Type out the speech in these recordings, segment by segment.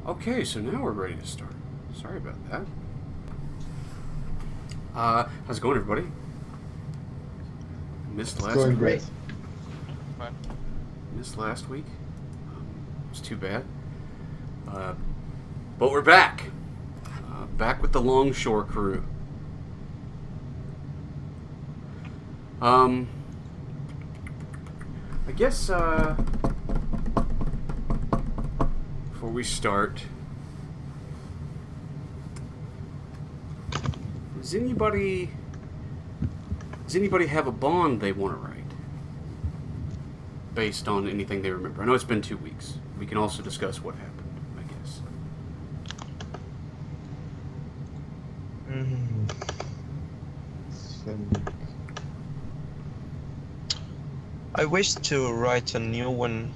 Okay, so now we're ready to start. Sorry about that. How's it going, everybody? Missed It's last going week. great. Fine. Missed last week. It's too bad. But we're back. Back with the Longshore crew. I guess, before we start, does anybody have a bond they want to write based on anything they remember? I know it's been 2 weeks. We can also discuss what happened, I guess. I wish to write a new one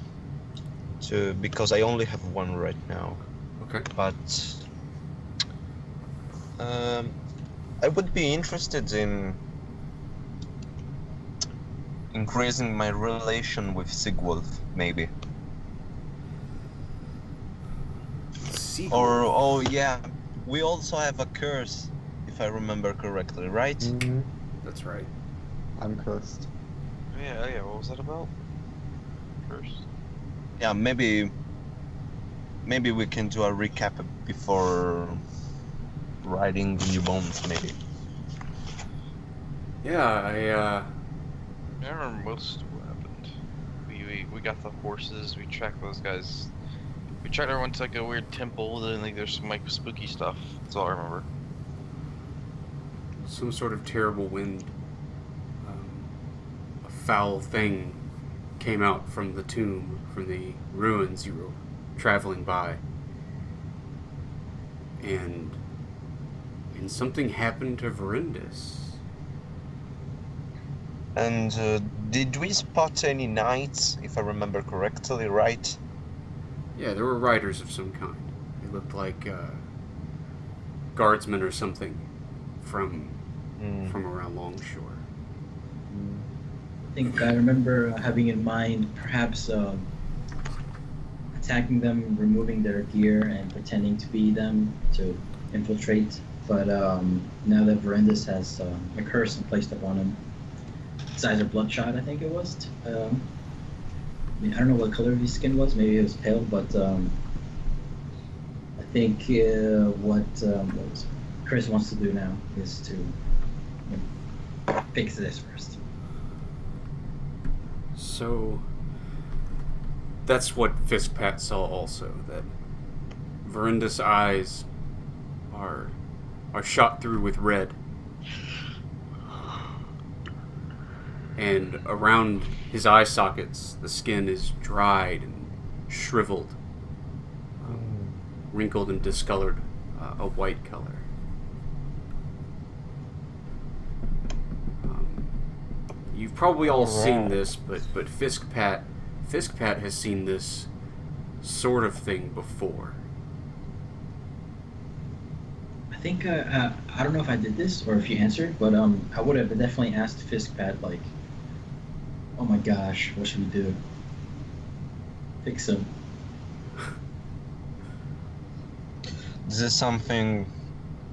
because I only have one right now. Okay. But I would be interested in increasing my relation with Sigwolf, maybe. Or oh yeah, we also have a curse, if I remember correctly, right? Mm-hmm. That's right. I'm cursed. Yeah, what was that about? First? Yeah, maybe we can do a recap before writing the new bones, maybe. Yeah, I remember most of what happened. We got the horses, we tracked those guys. We tracked everyone to like a weird temple, then like there's some like spooky stuff. That's all I remember. some sort of terrible wind, a foul thing came out from the tomb, from the ruins you were traveling by, and something happened to Verindis. And did we spot any knights, if I remember correctly, right? Yeah, there were riders of some kind. They looked like guardsmen or something from around Longshore. I think I remember having in mind perhaps attacking them, removing their gear, and pretending to be them to infiltrate. But now that Verendis has a curse placed upon him, his eyes are bloodshot, I think it was. I don't know what color his skin was. Maybe it was pale, but I think what Chris wants to do now is to fix this first. So that's what Fiskpat saw also, that Verindis' eyes are shot through with red. And around his eye sockets, the skin is dried and shriveled, wrinkled and discolored, a white color. You've probably all seen this, but Fiskpat has seen this sort of thing before. I think I don't know if I did this or if you answered, but I would have definitely asked Fiskpat, like, oh my gosh, what should we do? Fix him. This is something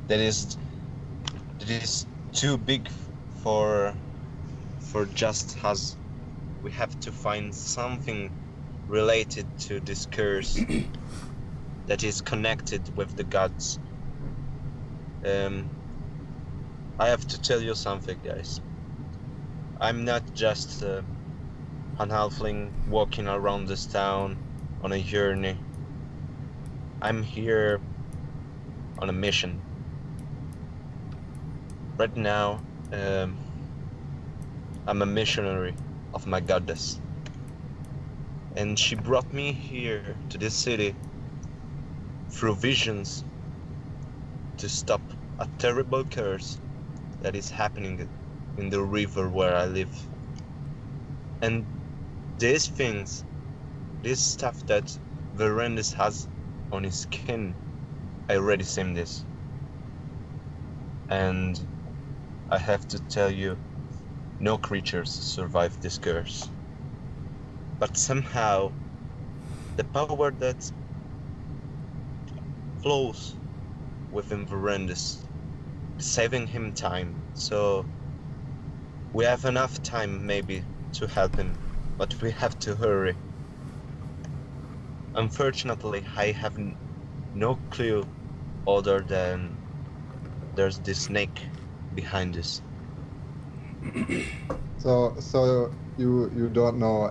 that is too big for just us. We have to find something related to this curse that is connected with the gods. I have to tell you something, guys. I'm not just an halfling walking around this town on a journey. I'm here on a mission. Right now, I'm a missionary of my goddess. And she brought me here to this city through visions to stop a terrible curse that is happening in the river where I live. And these things, this stuff that Verendis has on his skin, I already seen this. And I have to tell you, no creatures survive this curse. But somehow, the power that close within Verandis, saving him time. So we have enough time maybe to help him, but we have to hurry. Unfortunately, I have no clue other than there's this snake behind us. So you don't know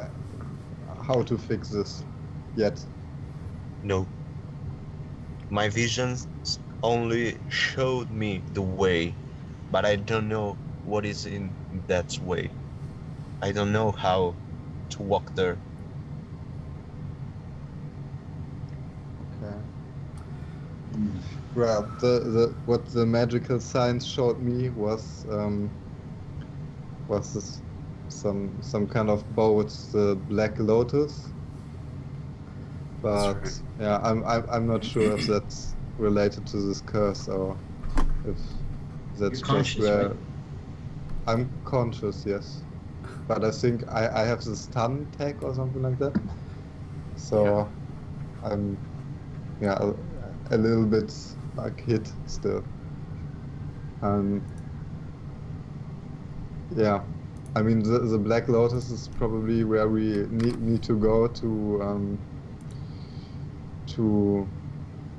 how to fix this yet. No. My visions only showed me the way, but I don't know what is in that way. I don't know how to walk there. Okay. Mm. Well, what the magical science showed me was this some kind of boat, the Black Lotus. But right. yeah, I'm not sure if that's related to this curse or if that's You're just conscious, where right? I'm conscious, yes. But I think I have the stun tag or something like that. So I'm a little bit like hit still. Yeah. I mean the Black Lotus is probably where we need to go to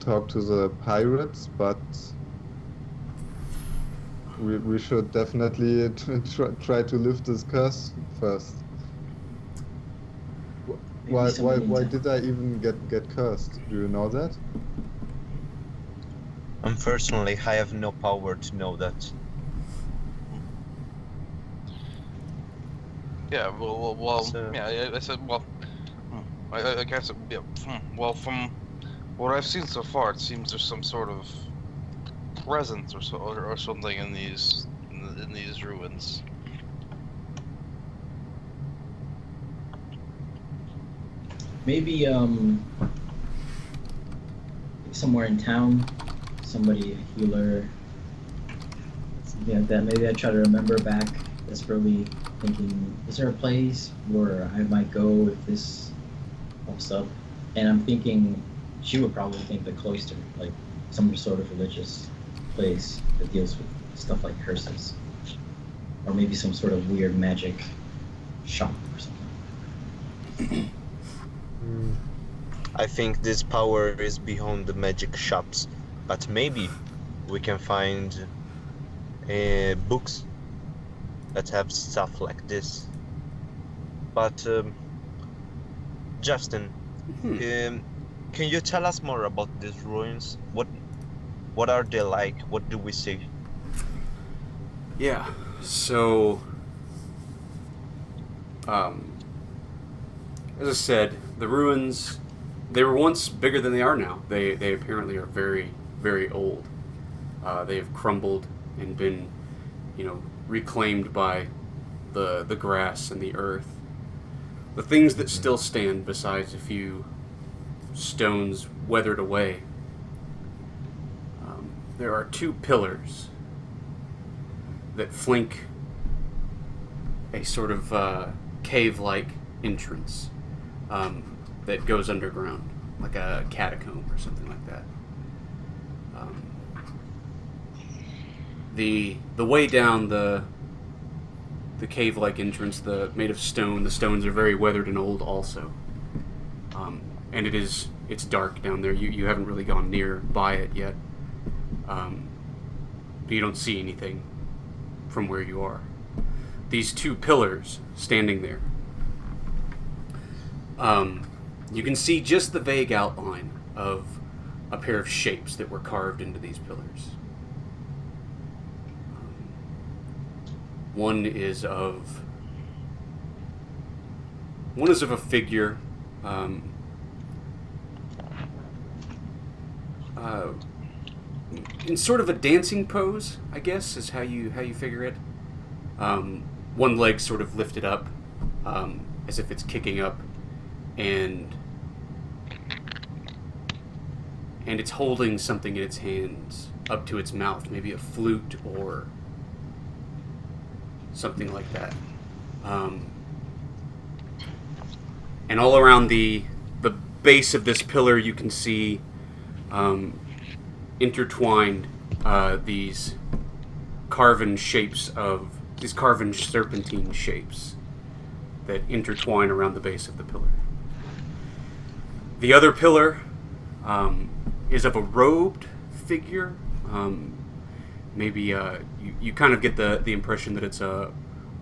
talk to the pirates, but we should definitely try to lift this curse first. Maybe Why somebody in town. did I even get cursed? Do you know that? Unfortunately, I have no power to know that. Yeah, well, So- yeah, I said, well, I guess, yeah, well, from what I've seen so far, it seems there's some sort of presence or something in these ruins. Maybe somewhere in town, somebody, a healer, something like that. Maybe I try to remember back desperately, thinking, is there a place where I might go if this pops up? And I'm thinking she would probably think the cloister, like some sort of religious place that deals with stuff like curses, or maybe some sort of weird magic shop or something. I think this power is beyond the magic shops, but maybe we can find books that have stuff like this. But Justin, can you tell us more about these ruins? What are they like? What do we see? Yeah. So, as I said, the ruins, they were once bigger than they are now. They apparently are very, very old. They have crumbled and been, reclaimed by the grass and the earth. The things that still stand, besides a few stones weathered away, there are two pillars that flank a sort of cave-like entrance that goes underground, like a catacomb or something like that. The way down the cave-like entrance, made of stone. The stones are very weathered and old, also, and it's dark down there. You haven't really gone near by it yet, but you don't see anything from where you are. These two pillars standing there. You can see just the vague outline of a pair of shapes that were carved into these pillars. One is of a figure, in sort of a dancing pose, I guess, is how you figure it. One leg sort of lifted up, as if it's kicking up, and it's holding something in its hands up to its mouth, maybe a flute or something like that. And all around the base of this pillar, you can see intertwined these carven serpentine shapes that intertwine around the base of the pillar. The other pillar is of a robed figure. Maybe you kind of get the impression that it's a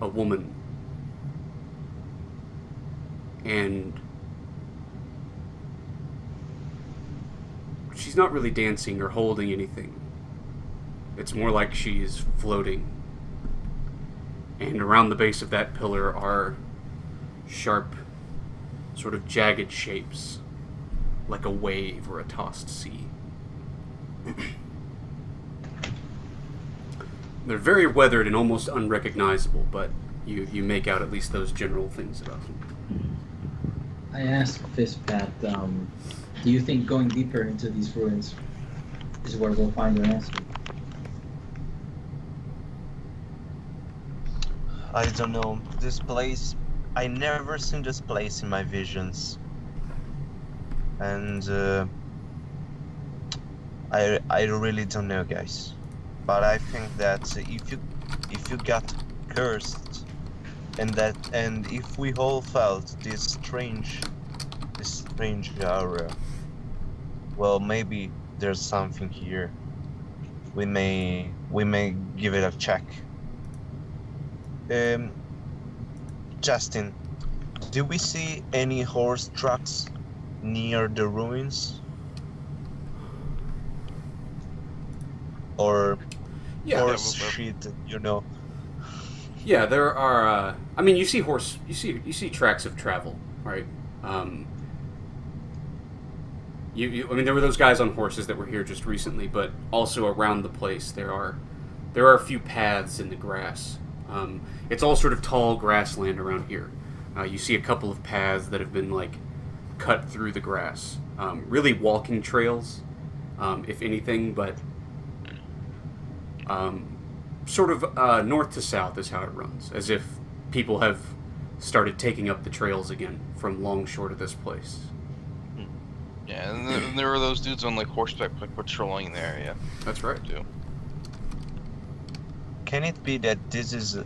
woman. And she's not really dancing or holding anything. It's more like she's floating. And around the base of that pillar are sharp, sort of jagged shapes, like a wave or a tossed sea. They're very weathered and almost unrecognizable, but you make out at least those general things about them. I asked Fistpat, do you think going deeper into these ruins is where we'll find an answer? I don't know. This place, I never seen this place in my visions. And I really don't know, guys. But I think that if you got cursed, and if we all felt this strange aura, well, maybe there's something here. We may give it a check. Justin, do we see any horse tracks near the ruins? Or horse shit, you know? Yeah, there are. I mean, you see tracks of travel, right? I mean, there were those guys on horses that were here just recently, but also around the place there are a few paths in the grass. It's all sort of tall grassland around here. You see a couple of paths that have been like cut through the grass. Really walking trails, if anything, but sort of north to south is how it runs, as if people have started taking up the trails again from Longshore to this place. Yeah, and there were those dudes on like horseback patrolling there. Yeah, That's right. too. Can it be that this is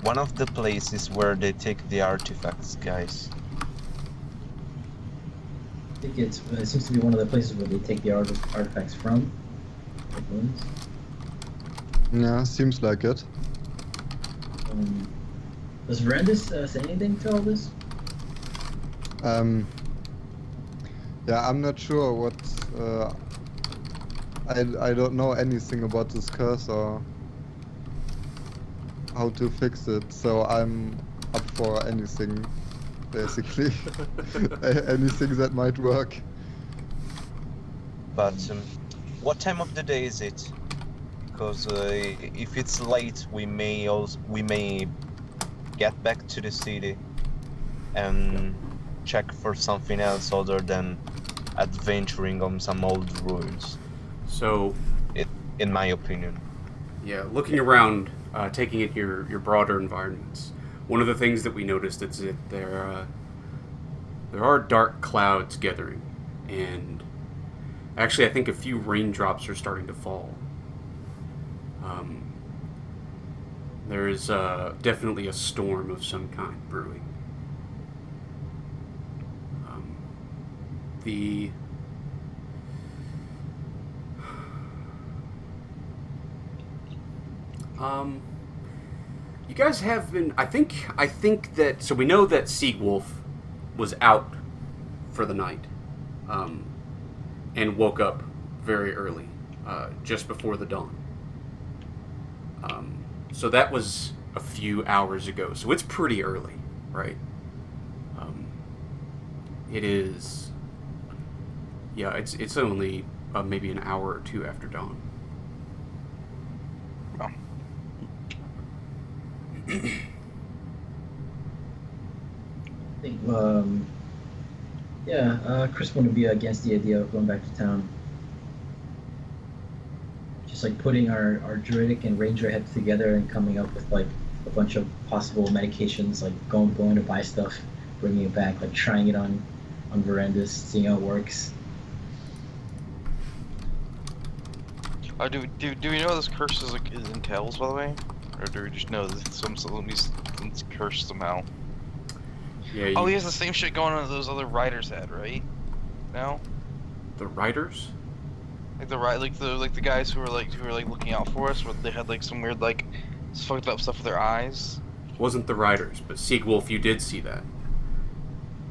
one of the places where they take the artifacts, guys? I think it seems to be one of the places where they take the artifacts from. The ruins. Yeah, seems like it. Does Verandis say anything to all this? Yeah, I'm not sure what. I don't know anything about this curse or how to fix it, so I'm up for anything, basically. Anything that might work. But what time of the day is it? Because if it's late, we may get back to the city and check for something else other than adventuring on some old ruins. So, in my opinion. yeah, looking around, taking in your broader environments, one of the things that we noticed is that there are dark clouds gathering, and actually I think a few raindrops are starting to fall. There is definitely a storm of some kind brewing. You guys have been. I think that. So we know that Siegwolf was out for the night, and woke up very early, just before the dawn. So that was a few hours ago. So it's pretty early, right? It is. Yeah, it's only maybe an hour or two after dawn. Oh. I think, Chris wouldn't be against the idea of going back to town. Just like putting our druidic and ranger heads together and coming up with like a bunch of possible medications, like going to buy stuff, bringing it back, like trying it on Verandis, seeing how it works. Do we know what this curse is like entails, by the way, or do we just know that it's cursed somehow? Yeah. Oh, he has the same shit going on that those other riders had, right? No, The riders? like the guys who were like looking out for us, where they had like some weird like fucked up stuff with their eyes. Wasn't the riders, but Siegwolf, you did see that.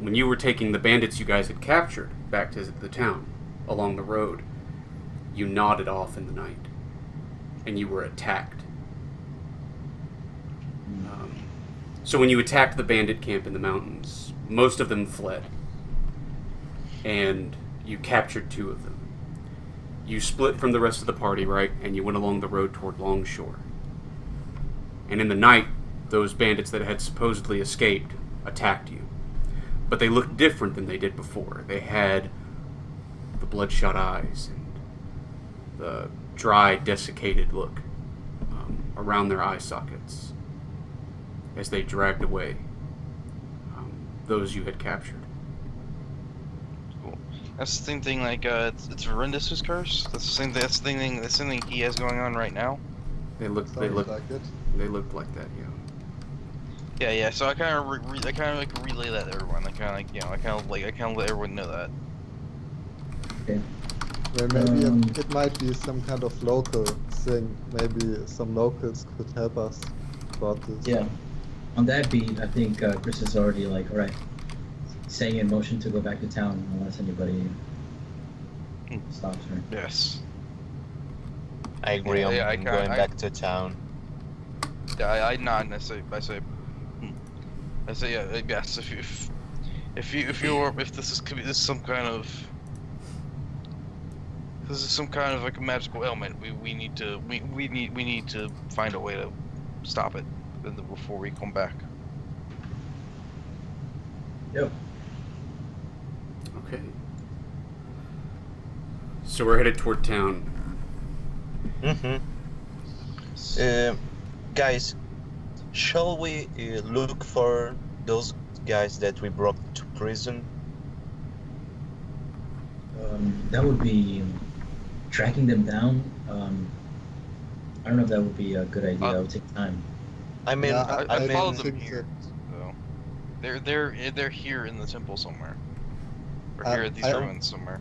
When you were taking the bandits you guys had captured back to the town, along the road, you nodded off in the night, and you were attacked. So when you attacked the bandit camp in the mountains, most of them fled, and you captured 2 of them. You split from the rest of the party, right, and you went along the road toward Longshore. And in the night, those bandits that had supposedly escaped attacked you. But they looked different than they did before. They had the bloodshot eyes and the dry, desiccated look around their eye sockets as they dragged away those you had captured. Cool. That's the same thing. Like it's Verindus' curse. That's the same. That's the thing. That's the thing he has going on right now. They looked Sounds like it. They looked like that, yeah. Yeah. So I kind of like relay that to everyone. I kind of let everyone know that. Okay. Well, maybe it might be some kind of local thing. Maybe some locals could help us about this. Yeah. On that beat, I think Chris is already like, all right, saying in motion to go back to town unless anybody stops her. Yes. I agree. Yeah, I'm going back to town. Yeah, I nod and I say, yeah, yes. If this is some kind of like a magical ailment, we need to find a way to stop it before we come back. Yep. Okay. So we're headed toward town. Guys, shall we look for those guys that we brought to prison? That would be tracking them down. I don't know if that would be a good idea. That would take time. I mean, Yeah, I I followed mean, them think here. that- So they're here in the temple somewhere. Or here at these I- ruins somewhere.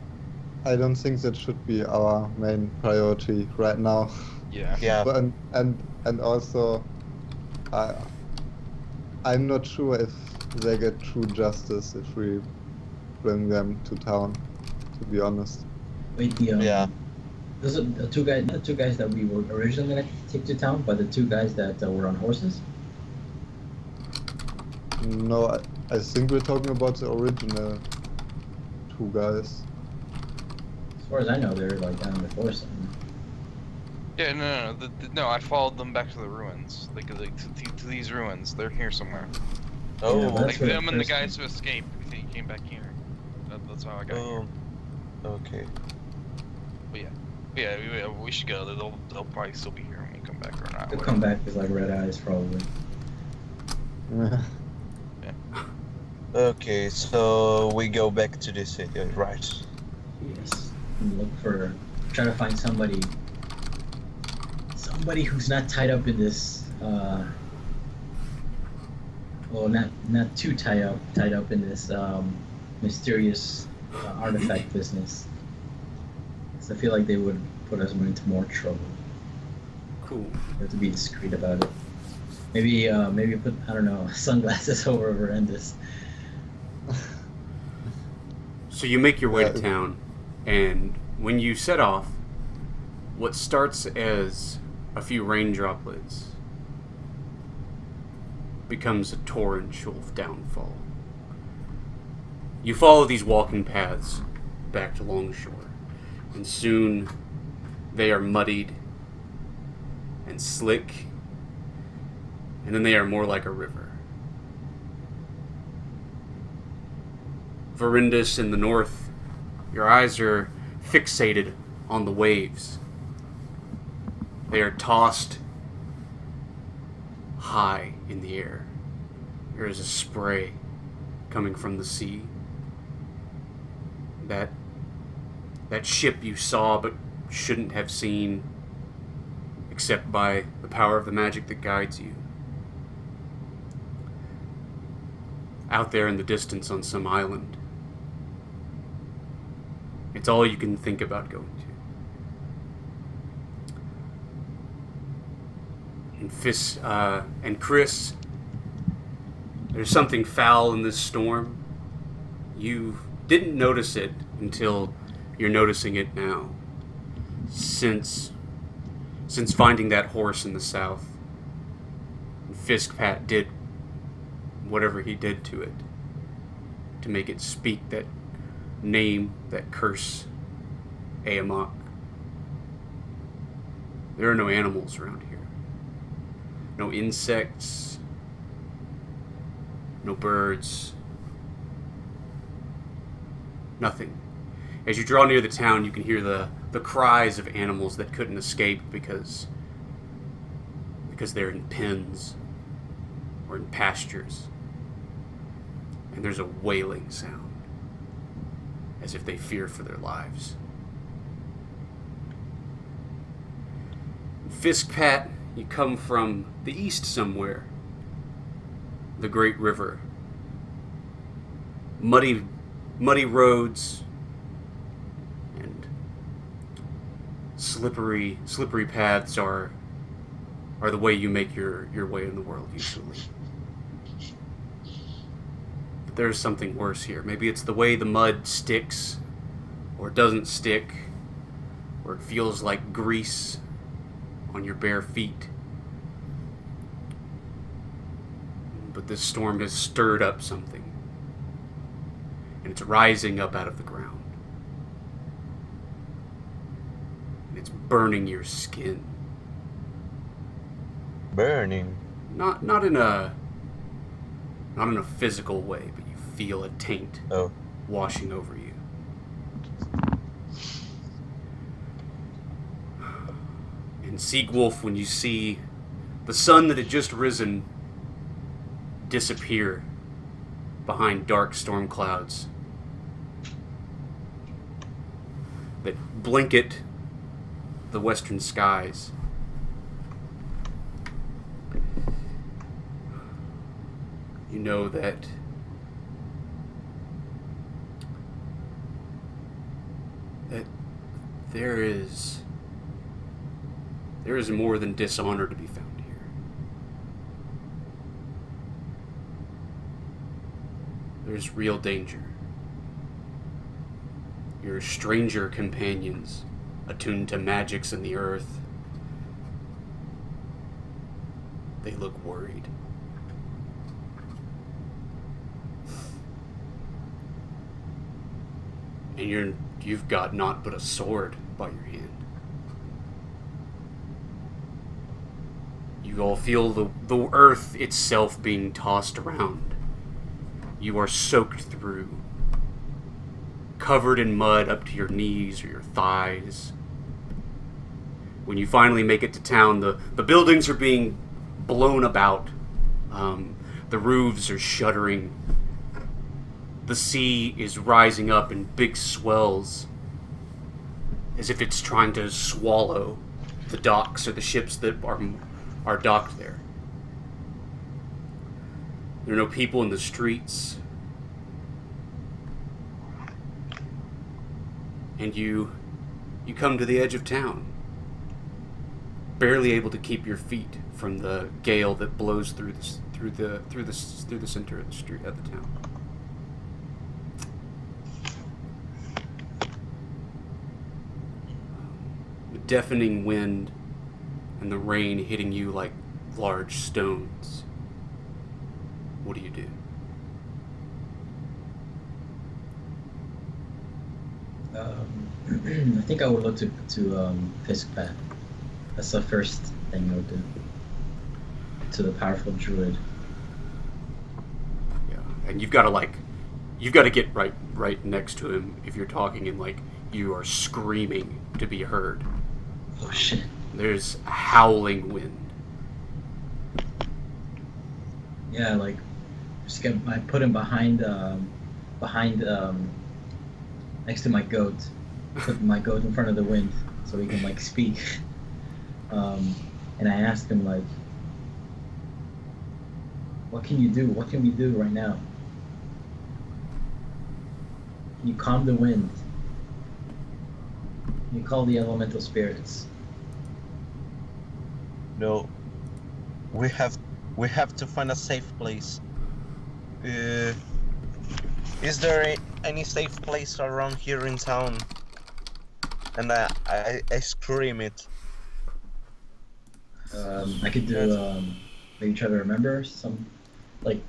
I don't think that should be our main priority right now. Yeah. yeah. But, and also, I'm not sure if they get true justice if we bring them to town. To be honest. Wait, Yeah. Those are the two guys. Not the 2 guys that we were originally gonna take to town, but the 2 guys that were on horses. No, I think we're talking about the original 2 guys. As far as I know, they're like down in the forest. Yeah, no. I followed them back to the ruins, like to these ruins. They're here somewhere. Oh, Yeah, Like that's where them and the first- guys who escaped. He came back here. That's how I got here. okay. Yeah, we should go. They'll probably still be here when we come back or not. They'll come back with like red eyes, probably. Okay, so we go back to the city, right? Yes. And try to find somebody who's not tied up in this. Well, not too tied up in this mysterious artifact business. So I feel like they would put us into more trouble. Cool. We have to be discreet about it. Maybe put, I don't know, sunglasses over Verendus. So you make your way to Yeah. town, and when you set off, what starts as a few rain droplets becomes a torrential downfall. You follow these walking paths back to Longshore, and soon they are muddied and slick, and then they are more like a river. Verindus in the north, your eyes are fixated on the waves. They are tossed high in the air. There is a spray coming from the sea. That ship you saw but shouldn't have seen except by the power of the magic that guides you. Out there in the distance on some island. It's all you can think about going to. And Chris, there's something foul in this storm. You didn't notice it until you're noticing it now. Since finding that horse in the south, Fiskpat did whatever he did to it to make it speak that name, that curse, Aamok. There are no animals around here. No insects. No birds. Nothing. As you draw near the town, you can hear the cries of animals that couldn't escape because they're in pens or in pastures. And there's a wailing sound, as if they fear for their lives. Fiskpat, you come from the east somewhere. The Great River. Muddy roads and slippery paths are the way you make your way in the world usually. But there's something worse here. Maybe it's the way the mud sticks or doesn't stick, or it feels like grease on your bare feet. But this storm has stirred up something, and it's rising up out of the ground. And it's burning your skin. Burning. Not in a physical way, but you feel a taint washing over you. And Seagwolf, when you see the sun that had just risen disappear behind dark storm clouds that blanket the western skies, you know that there is more than dishonor to be found here. There's real danger. Your stranger companions, attuned to magics in the earth, they look worried. And you've got naught but a sword by your hand. You all feel the earth itself being tossed around. You are soaked through, covered in mud up to your knees or your thighs. When you finally make it to town, the buildings are being blown about. The roofs are shuddering. The sea is rising up in big swells, as if it's trying to swallow the docks or the ships that are docked there. There are no people in the streets. And you come to the edge of town, barely able to keep your feet from the gale that blows through the center of the street of the town. The deafening wind and the rain hitting you like large stones. What do you do? I think I would look to Fiskpat. That's the first thing I would do. To the powerful druid. Yeah, and you've got to get right next to him if you're talking, and you are screaming to be heard. Oh shit! There's a howling wind. Yeah, I put him behind next to my goat. Put my goat in front of the wind so he can speak. and I asked him like, "What can you do? What can we do right now? Can you calm the wind? Can you call the elemental spirits?" No, we have to find a safe place. Is there any safe place around here in town? And I scream it. I could do maybe try to remember some like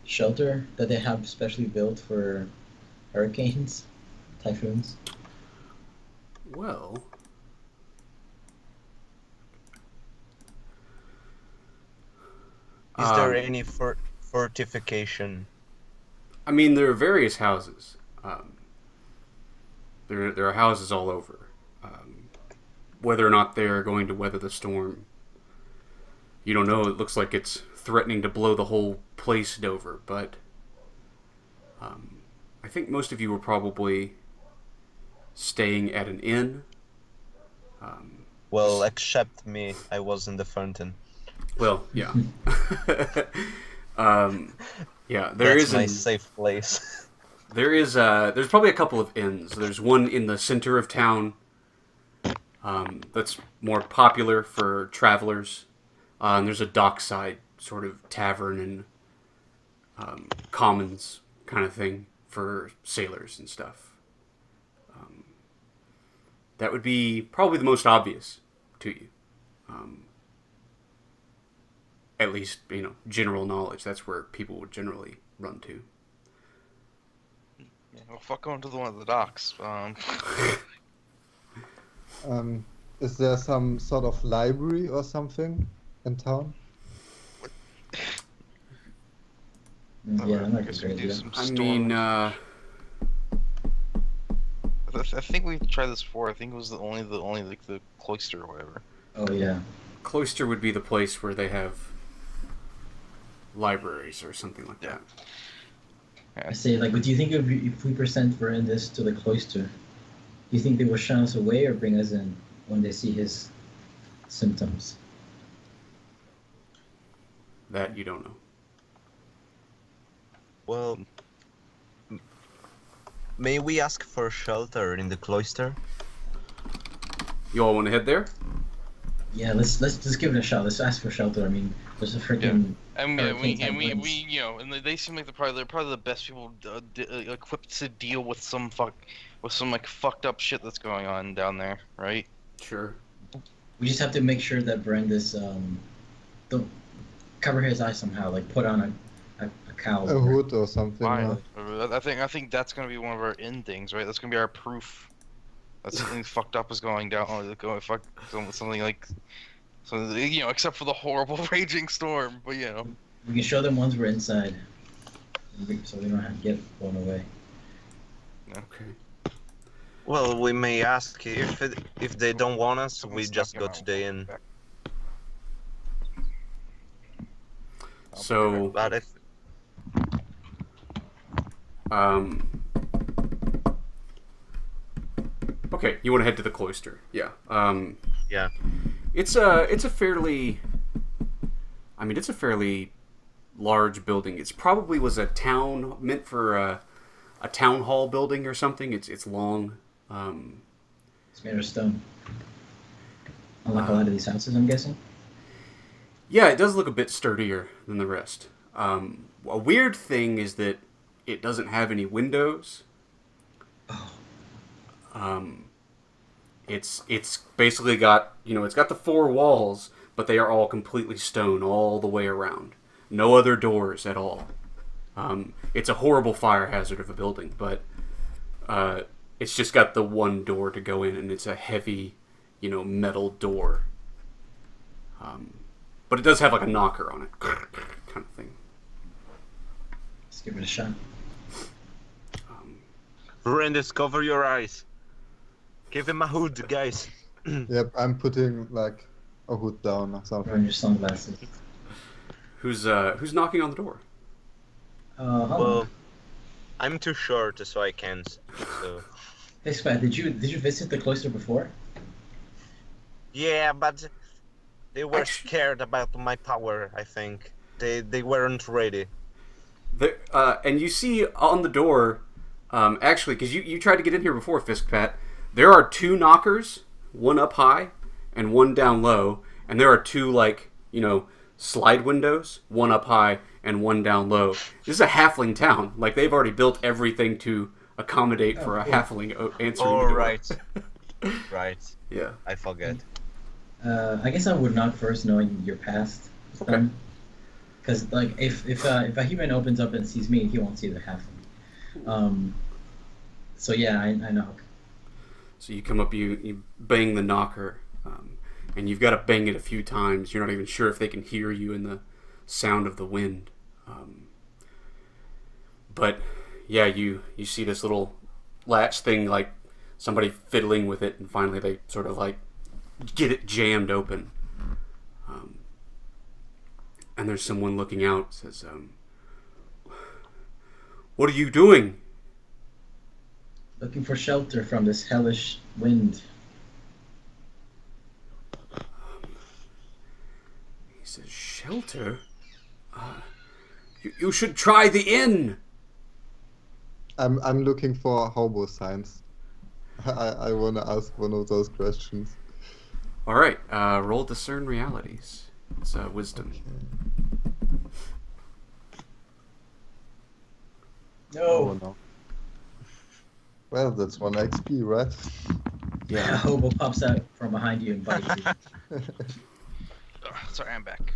shelter that they have specially built for hurricanes, typhoons. Well, Is there any fortification? I mean, there are various houses. There are houses all over. Whether or not they're going to weather the storm, you don't know. It looks like it's threatening to blow the whole place over, but I think most of you were probably staying at an inn. Well, except me, I was in the fountain. Well, yeah. Yeah, That's my safe place. there's probably a couple of inns. There's one in the center of town that's more popular for travelers. And there's a dockside sort of tavern and commons kind of thing for sailors and stuff. That would be probably the most obvious to you. At least, general knowledge. That's where people would generally run to. Yeah, well, fuck going to the one at the docks. Is there some sort of library or something in town? Yeah, that I might be guess a we great do idea. some I storms. mean, I think we tried this before. I think it was the only like the cloister or whatever. Oh yeah. Cloister would be the place where they have libraries or something like Yeah. that. I say, like, do you think if we present Verendis to the cloister, do you think they will shun us away or bring us in when they see his symptoms? That you don't know. Well, may we ask for shelter in the cloister? You all want to head there? Yeah, let's just give it a shot. Let's ask for shelter. I mean, there's a freaking. And hurricane we type winds. and they seem like they're probably the best people equipped to deal with some like fucked up shit that's going on down there, right? Sure. We just have to make sure that Verendis don't cover his eyes somehow. Like put on a cowl. A hood or something? Fine. I think that's gonna be one of our end things, right? That's gonna be our proof that something fucked up is going down. Or going fuck something like, except for the horrible raging storm. But We can show them once we're inside, so we don't have to get blown away. Okay. Well, we may ask if they don't want us. Someone's We just stuck go in to the inn. So, But if okay, you want to head to the cloister? Yeah. yeah, It's a fairly large building. It's probably was a town meant for a town hall building or something. It's long. It's made of stone. Unlike a lot of these houses, I'm guessing. Yeah, it does look a bit sturdier than the rest. A weird thing is that it doesn't have any windows. It's basically got it's got the four walls, but they are all completely stone all the way around. No other doors at all. It's a horrible fire hazard of a building, but it's just got the one door to go in, and it's a heavy, metal door. But it does have like a knocker on it, kind of thing. Let's give it a shot. Verendis, cover your eyes. Give him a hood, guys. Yep, I'm putting like a hood down or Put something. on your sunglasses. Who's knocking on the door? Well, I'm too short, so I can't. So Hey, Squad, did you visit the cloister before? yeah, but They were Actu- scared about my power, I think. They weren't ready. There, and you see on the door, actually, because you tried to get in here before, Fiskpat, there are 2 knockers, one up high and one down low, and there are 2, like, slide windows, one up high and one down low. This is a halfling town. Like, they've already built everything to accommodate for a cool. halfling answering Oh, the door. right. Right. Yeah. I forget. I guess I would knock first, knowing your past. Okay. Because like if a human opens up and sees me, he won't see the halfling. So yeah, I knock. So you come up, you bang the knocker, and you've got to bang it a few times. You're not even sure if they can hear you in the sound of the wind. But yeah, you see this little latch thing, like somebody fiddling with it, and finally they sort of like get it jammed open. And there's someone looking out, says, "What are you doing?" Looking for shelter from this hellish wind. He says, "Shelter? You should try the inn." I'm looking for hobo signs. I want to ask one of those questions. All right, roll discern realities. It's wisdom. Oh no. Well, that's 1 XP, right? A hobo pops out from behind you and bites you. Sorry, I'm back.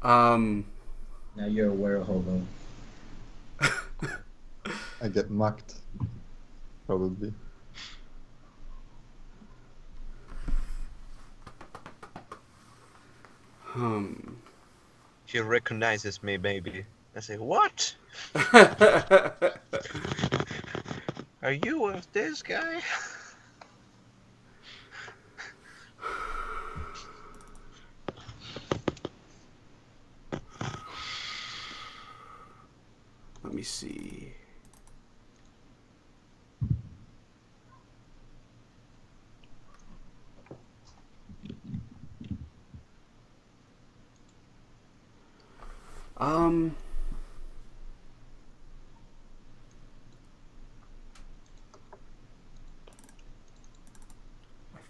Now you're a were-hobo. I get mugged. Probably. He recognizes me, maybe. I say, what? Are you with this guy? Let me see. I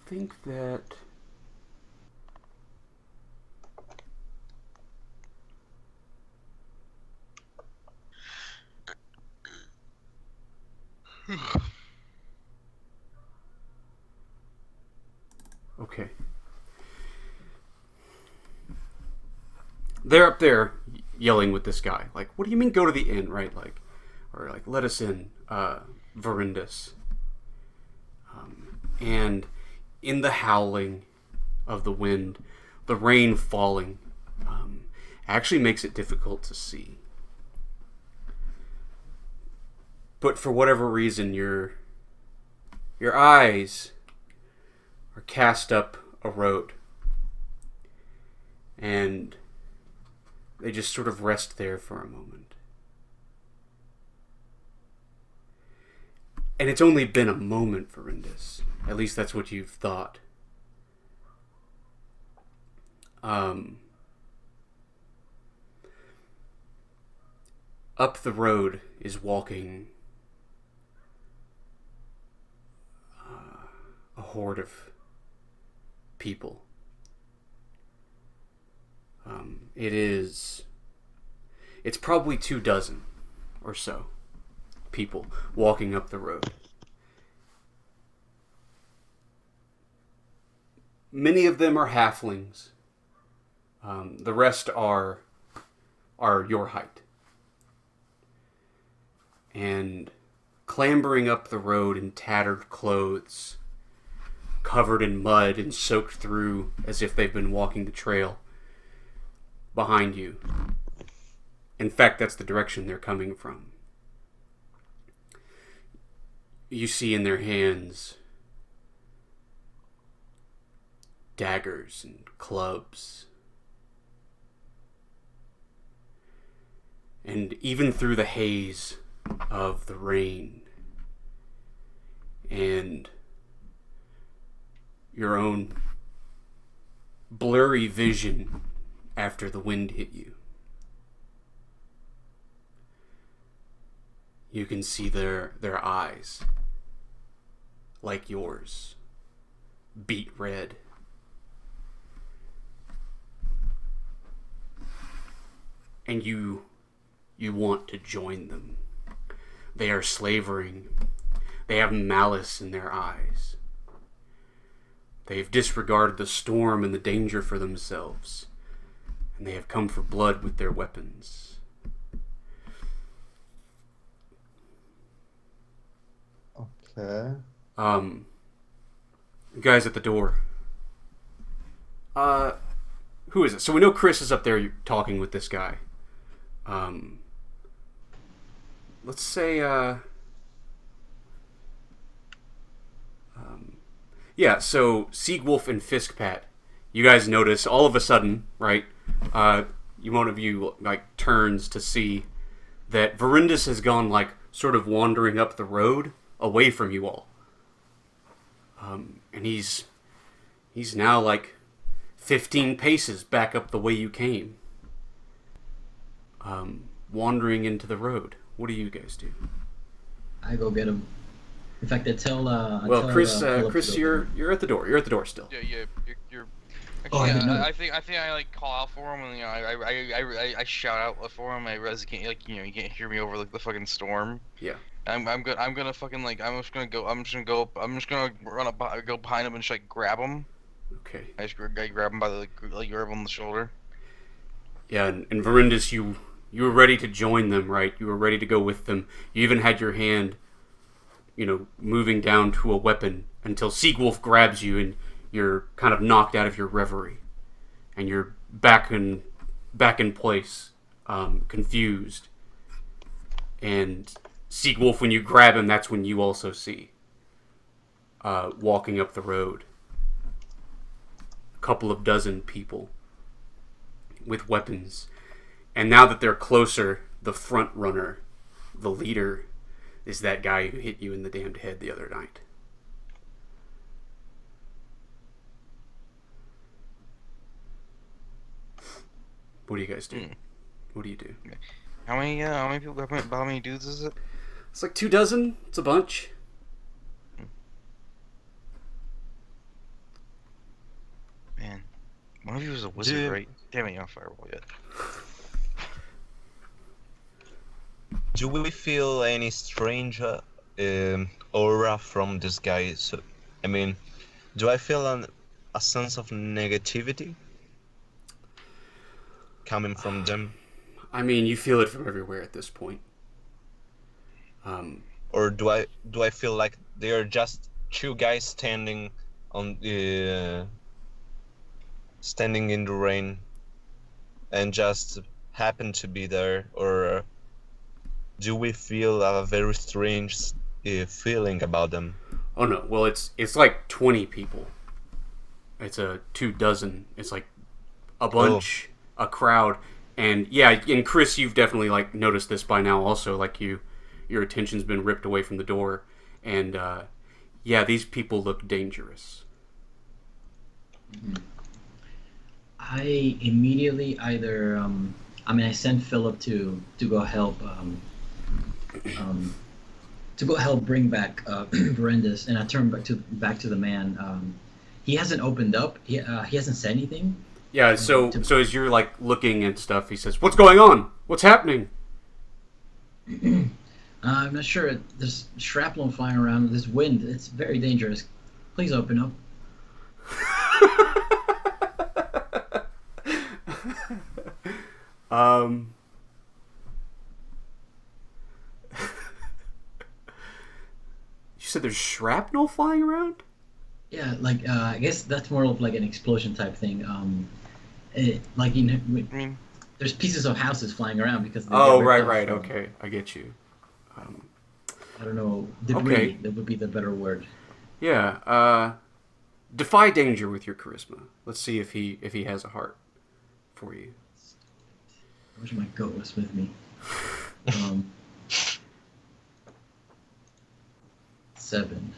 think that okay. They're up there yelling with this guy. Like, what do you mean go to the inn, right? Like, or like, let us in, Verindus. And in the howling of the wind, the rain falling, actually makes it difficult to see. But for whatever reason, your eyes are cast up a road, and they just sort of rest there for a moment. And it's only been a moment for Indus. At least that's what you've thought. Up the road is walking a horde of people. It's probably 24 or so people walking up the road. Many of them are halflings. The rest are your height. And clambering up the road in tattered clothes, covered in mud and soaked through as if they've been walking the trail behind you. In fact, that's the direction they're coming from. You see in their hands daggers and clubs. And even through the haze of the rain and your own blurry vision after the wind hit you. You can see their eyes, like yours, beat red. And you want to join them. They are slavering. They have malice in their eyes. They've disregarded the storm and the danger for themselves, and they have come for blood with their weapons. Okay. Guys at the door. Who is it? So we know Chris is up there talking with this guy. Let's say, yeah, so Siegwolf and Fiskpat, you guys notice all of a sudden, right? One of you like turns to see that Verindus has gone like sort of wandering up the road away from you all, and he's now like 15 paces back up the way you came, wandering into the road. What do you guys do? I go get him. In fact, I tell. Well, Chris, Philip Chris, to go you're at the door. You're at the door still. Yeah. You're. Oh, I Actually, didn't know. I think I like call out for him, and I shout out for him. I realize he can't you can't hear me over like the fucking storm. Yeah. I'm gonna fucking like I'm just gonna run up go behind him and just like grab him. Okay. I grab him by the like grab him on the shoulder. Yeah, and Verindus, you were ready to join them, right? You were ready to go with them. You even had your hand, moving down to a weapon until Siegwolf grabs you and you're kind of knocked out of your reverie, and you're back in place, confused. And Siegwolf, when you grab him, that's when you also see, walking up the road, a couple of dozen people with weapons. And now that they're closer, the front runner, the leader, is that guy who hit you in the damned head the other night. What do you guys do? What do you do? How many people? How many dudes is it? It's like 24. It's a bunch. Man, one of you is a wizard, Dude. right? Damn it, you're on fireball yet. Do we feel any strange aura from this guy? So, I mean, do I feel a sense of negativity coming from them? I mean, you feel it from everywhere at this point. Or do I feel like they are just two guys standing on standing in the rain and just happen to be there? Or do we feel a very strange feeling about them? Oh no, well it's like 20 people. It's 24. It's like a bunch, a crowd. And yeah, and Chris, you've definitely like noticed this by now also, like your attention's been ripped away from the door. And yeah, these people look dangerous. I immediately either I sent Philip to go help bring back Verindus, and I turned back to the man. He hasn't opened up. He hasn't said anything. Yeah, so as you're like looking and stuff, he says, "What's going on? What's happening?" I'm not sure. There's shrapnel flying around. This wind. It's very dangerous. Please open up. You said there's shrapnel flying around? Yeah, like I guess that's more of like an explosion type thing. There's pieces of houses flying around because. They Oh, get ripped right. off from- Okay, I get you. I don't know. Debris. Okay. That would be the better word. Yeah. Defy danger with your charisma. Let's see if he has a heart for you. I wish my goat was with me. 7.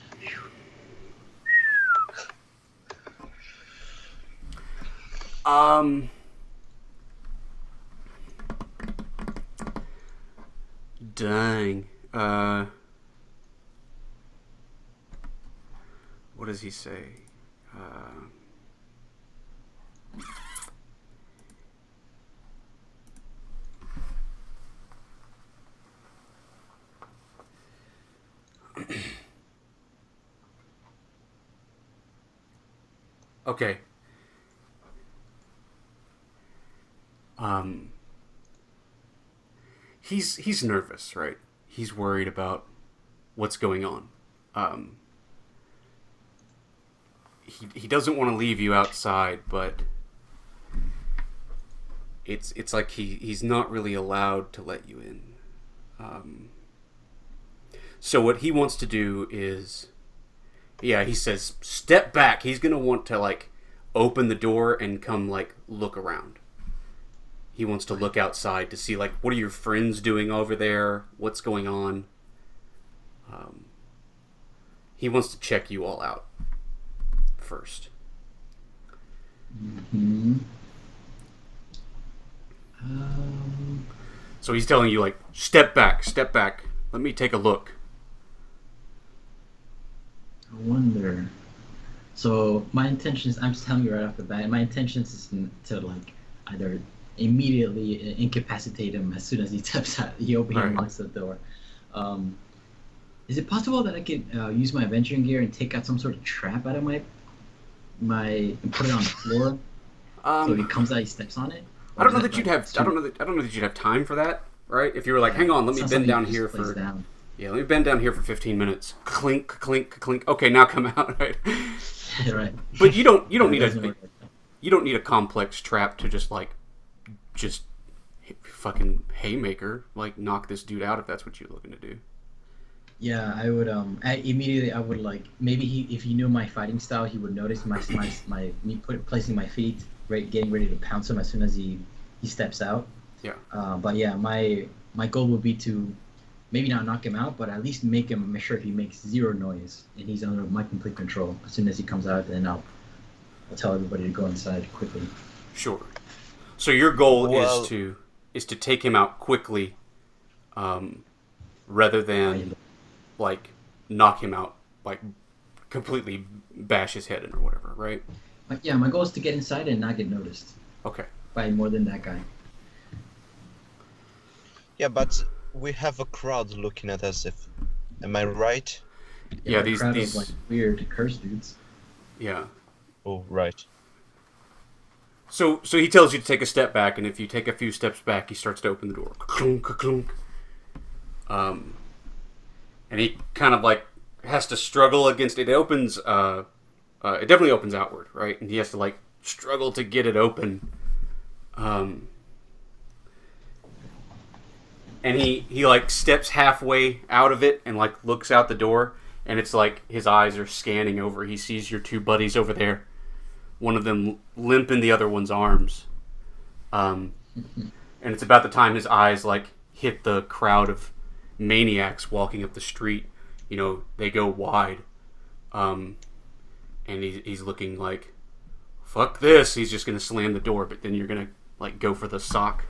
Dang. What does he say? Okay. He's nervous, right? He's worried about what's going on. He doesn't want to leave you outside, but it's like he's not really allowed to let you in. So what he wants to do is, yeah, he says, step back. He's gonna want to like open the door and come like look around. He wants to look outside to see like what are your friends doing over there? What's going on? He wants to check you all out first. Mm-hmm. So he's telling you like, step back. Let me take a look. I wonder. So my intentions, I'm just telling you right off the bat, my intentions is to like either immediately incapacitate him as soon as he steps out. He opens and locks the door. Is it possible that I could use my adventuring gear and take out some sort of trap out of my and put it on the floor? So he comes out, he steps on it. I don't know that you'd have. I don't know that you'd have time for that, right? If you were like, hang on, let me bend down here for. Yeah, let me bend down here for 15 minutes. Clink, clink, clink. Okay, now come out, right? Right. But you don't need a complex trap to just fucking haymaker, like knock this dude out if that's what you're looking to do. Yeah, I would. I would like maybe if he knew my fighting style, he would notice me placing my feet, right, getting ready to pounce him as soon as he steps out. Yeah. But yeah, my goal would be to maybe not knock him out, but at least make sure he makes zero noise and he's under my complete control. As soon as he comes out, then I'll tell everybody to go inside quickly. Sure. So your goal is to take him out quickly, rather than like knock him out, like completely bash his head in or whatever, right? Yeah, my goal is to get inside and not get noticed. Okay. By more than that guy. Yeah, but we have a crowd looking at us. Am I right? Yeah, these crowd these of, like weird curse dudes. Yeah. Oh, right. So he tells you to take a step back, and if you take a few steps back, he starts to open the door. Clunk, clunk. And he kind of like has to struggle against it. It opens. It definitely opens outward, right? And he has to like struggle to get it open. And he like steps halfway out of it and like looks out the door, and it's like his eyes are scanning over. He sees your two buddies over there, one of them limp in the other one's arms. And it's about the time his eyes like hit the crowd of maniacs walking up the street. You know, they go wide. And he's looking like, fuck this. He's just gonna slam the door, but then you're gonna like go for the sock.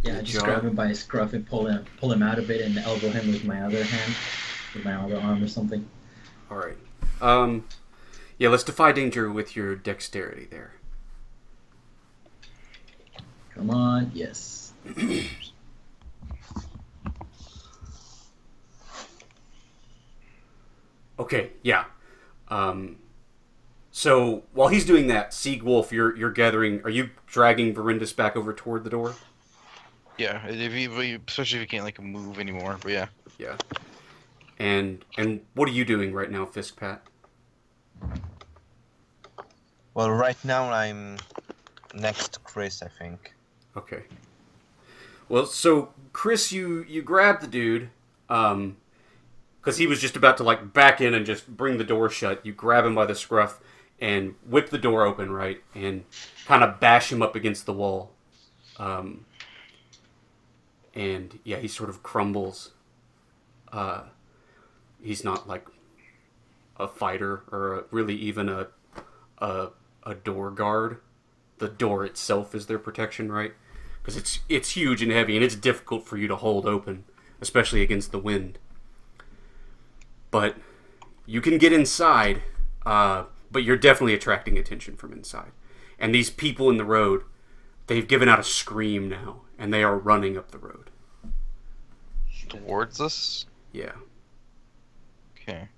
Yeah, just grab him by his scruff and pull him out of it and elbow him with my other hand, with my other arm or something. All right. Yeah, let's defy danger with your dexterity there. Come on, yes. Okay, yeah. So while he's doing that, Siegwolf, you're gathering. Are you dragging Verindus back over toward the door? Yeah, especially if you can't like move anymore. But yeah. Yeah. And what are you doing right now, Fiskpat? Well, right now I'm next to Chris, I think. Okay. Well, so Chris, you grab the dude, because he was just about to like back in and just bring the door shut. You grab him by the scruff and whip the door open, right, and kind of bash him up against the wall. And yeah, he sort of crumbles. He's not like a fighter or really even a door guard. the door itself is their protection, right? Because it's huge and heavy, and it's difficult for you to hold open, especially against the wind. But you can get inside, but you're definitely attracting attention from inside. And these people in the road, they've given out a scream now, and they are running up the road. Towards us? Yeah. Okay.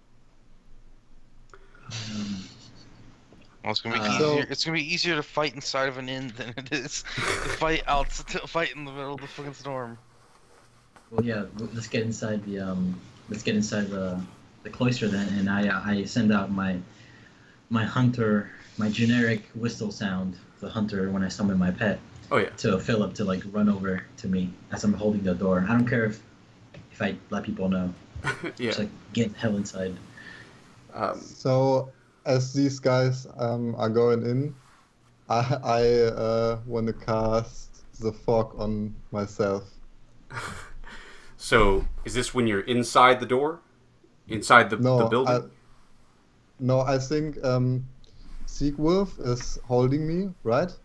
Well, it's gonna be So- easier. It's gonna be easier to fight inside of an inn than it is to fight in the middle of the fucking storm. Well, yeah. Let's get inside the cloister then, and I send out my hunter, my generic whistle sound, the hunter when I summon my pet, Oh, yeah. to Philip to like run over to me as I'm holding the door. I don't care if I let people know. Yeah. Just like get hell inside. So, as these guys are going in, I want to cast the fog on myself. So, is this when you're inside the door? Inside the building? I think Seagwolf is holding me, right?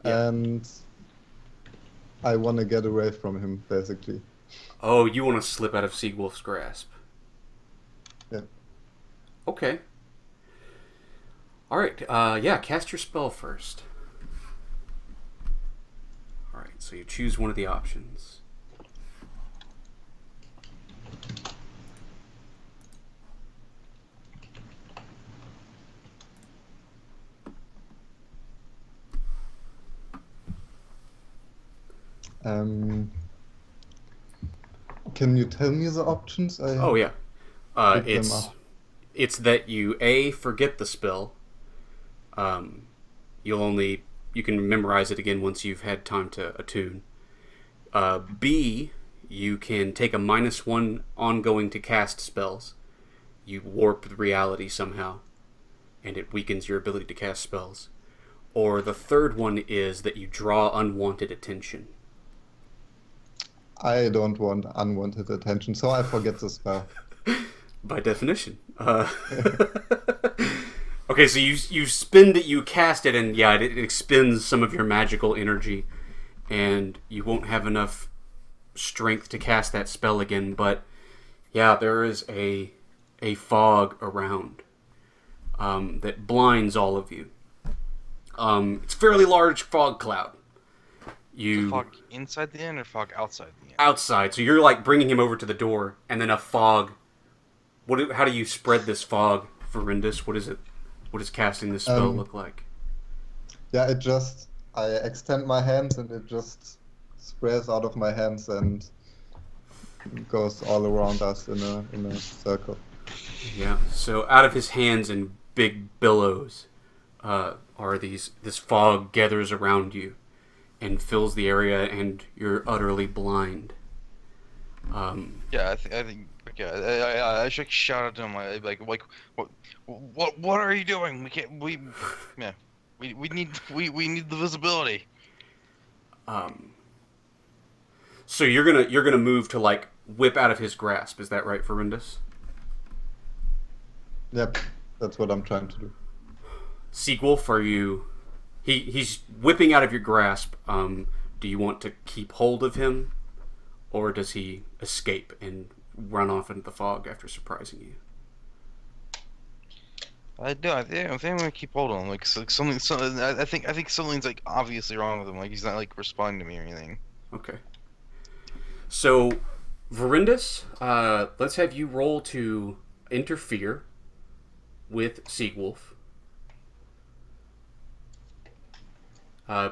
Yeah. And I want to get away from him, basically. Oh, you want to slip out of Seagwolf's grasp. Yeah. Okay. Alright, yeah, cast your spell first. Alright, so you choose one of the options. Can you tell me the options? Oh, yeah. Pick them It's up. it's that you forget the spell. You can memorize it again once you've had time to attune. B, you can take a -1 ongoing to cast spells. You warp the reality somehow, and it weakens your ability to cast spells. Or the third one is that you draw unwanted attention. I don't want unwanted attention, so I forget the spell. By definition. Okay, so you spend it, you cast it, and yeah, it expends some of your magical energy, and you won't have enough strength to cast that spell again. But yeah, there is a fog around that blinds all of you. It's a fairly large fog cloud. Fog inside the inn or fog outside the inn? Outside, so you're like bringing him over to the door, and then a fog. How do you spread this fog, Verindus? What is it? What does casting this spell look like? Yeah, I extend my hands and it just spreads out of my hands and goes all around us in a circle. Yeah. So out of his hands in big billows are this fog gathers around you and fills the area, and you're utterly blind. Yeah, I think. Yeah, I should shout at him like what are you doing? We need the visibility. So you're gonna move to like whip out of his grasp. Is that right, Verindus? Yep, that's what I'm trying to do. Seagwolf, are you? He's whipping out of your grasp. Do you want to keep hold of him, or does he escape and run off into the fog after surprising you? I do. I think I'm gonna keep hold of him. Like something. I think something's like obviously wrong with him. Like he's not like responding to me or anything. Okay. So, Verindus, let's have you roll to interfere with Seagwolf.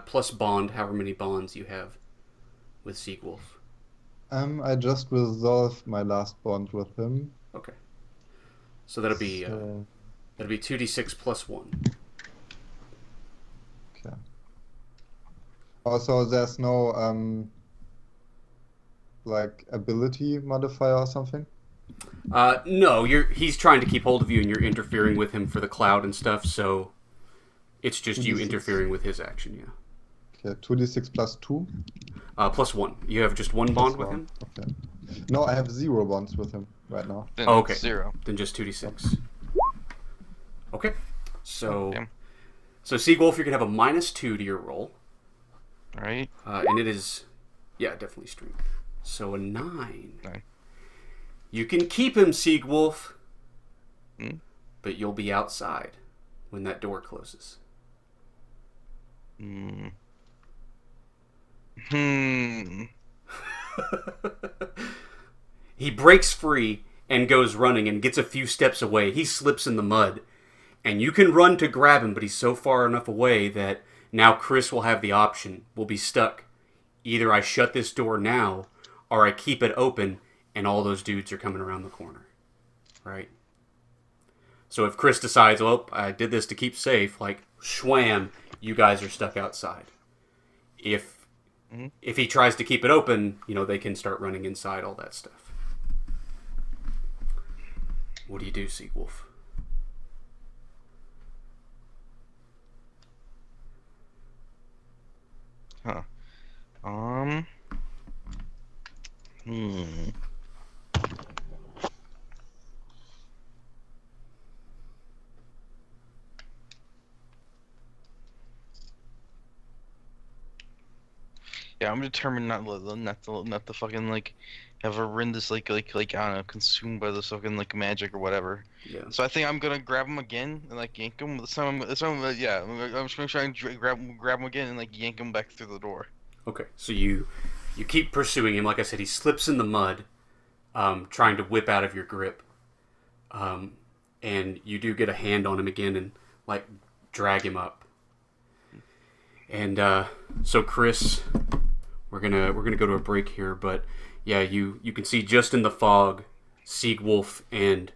Plus bond, however many bonds you have with Seagwolf. I just resolved my last bond with him. Okay. So that'll be So, 2d6 plus 1. okay. Also, there's no like ability modifier or something. No, he's trying to keep hold of you, and you're interfering with him for the cloud and stuff. So it's just you 2d6. interfering with his action. Yeah. Okay, 2d6 plus 2. Plus 1. You have just one bond Plus with 1. him. Okay. No, I have 0 bonds with him right now. Then Oh, okay. it's 0. Then just 2d6. Okay. So Damn. So Seagolf, you're gonna have a -2 to your roll, Right? and it is, yeah, definitely strength. So a 9. 9. You can keep him, Seagolf, Hmm? but you'll be outside when that door closes. Hmm. He breaks free and goes running and gets a few steps away. He slips in the mud, and you can run to grab him, but he's so far enough away that now Chris will have the option. We'll be stuck. Either I shut this door now, or I keep it open, and all those dudes are coming around the corner. Right? So if Chris decides, well, I did this to keep safe, like, schwam, you guys are stuck outside. If he tries to keep it open, they can start running inside, all that stuff. What do you do, Seagolf? Huh. Yeah, I'm determined not to fucking like have horrendous like I don't know, consumed by this fucking like magic or whatever. Yeah. So I think I'm gonna grab him again and like yank him. This time, yeah, I'm just gonna try and grab him again and like yank him back through the door. Okay, so you keep pursuing him. Like I said, he slips in the mud, trying to whip out of your grip. And you do get a hand on him again and like drag him up. And so Chris, we're gonna go to a break here, but yeah, you can see just in the fog, Seagolf and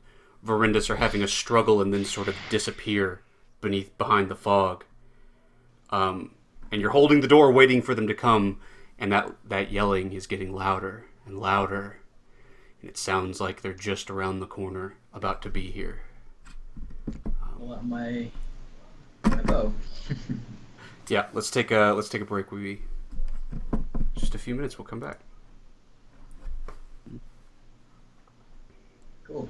Verendus are having a struggle and then sort of disappear behind the fog. And you're holding the door waiting for them to come, and that yelling is getting louder and louder. And it sounds like they're just around the corner, about to be here. Pull out my bow. Yeah, let's take a break. Just a few minutes, we'll come back. Cool.